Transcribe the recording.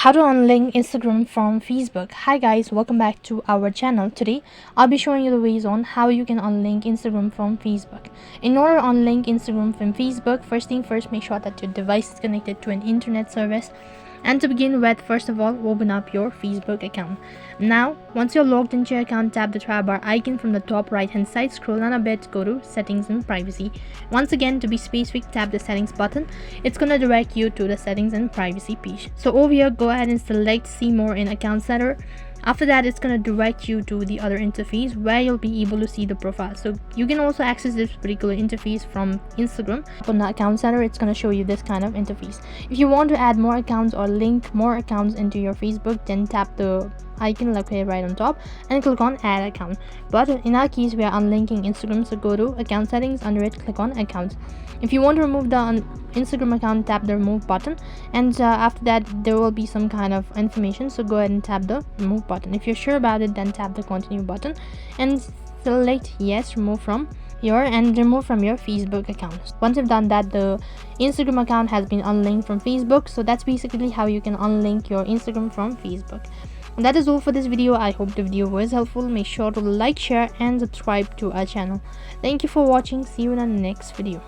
How to unlink Instagram from Facebook. Hi guys, welcome back to our channel. Today I'll be showing you the ways on how you can unlink Instagram from Facebook. In order to unlink Instagram from Facebook, first thing first, make sure that your device is connected to an internet service. And to begin with, first of all, open up your Facebook account. Now, once you're logged into your account, tap the try bar icon from the top right hand side, scroll down a bit, go to settings and privacy. Once again, to be specific, tap the settings button. It's gonna direct you to the settings and privacy page. So over here, go ahead and select see more in account setter. After that, it's going to direct you to the other interface where you'll be able to see the profile. So you can also access this particular interface from Instagram. On the account center, it's going to show you this kind of interface. If you want to add more accounts or link more accounts into your Facebook, then tap the icon located right on top and click on add account. But in our case, we are unlinking Instagram, so go to account settings, under it click on accounts. If you want to remove the Instagram account, tap the remove button, and after that there will be some kind of information, so go ahead and tap the remove button. If you're sure about it, then tap the continue button and select yes, remove from your Facebook account. Once you've done that, the Instagram account has been unlinked from Facebook. So that's basically how you can unlink your Instagram from Facebook. And that is all for this video. I hope the video was helpful. Make sure to like, share and subscribe to our channel. Thank you for watching. See you in the next video.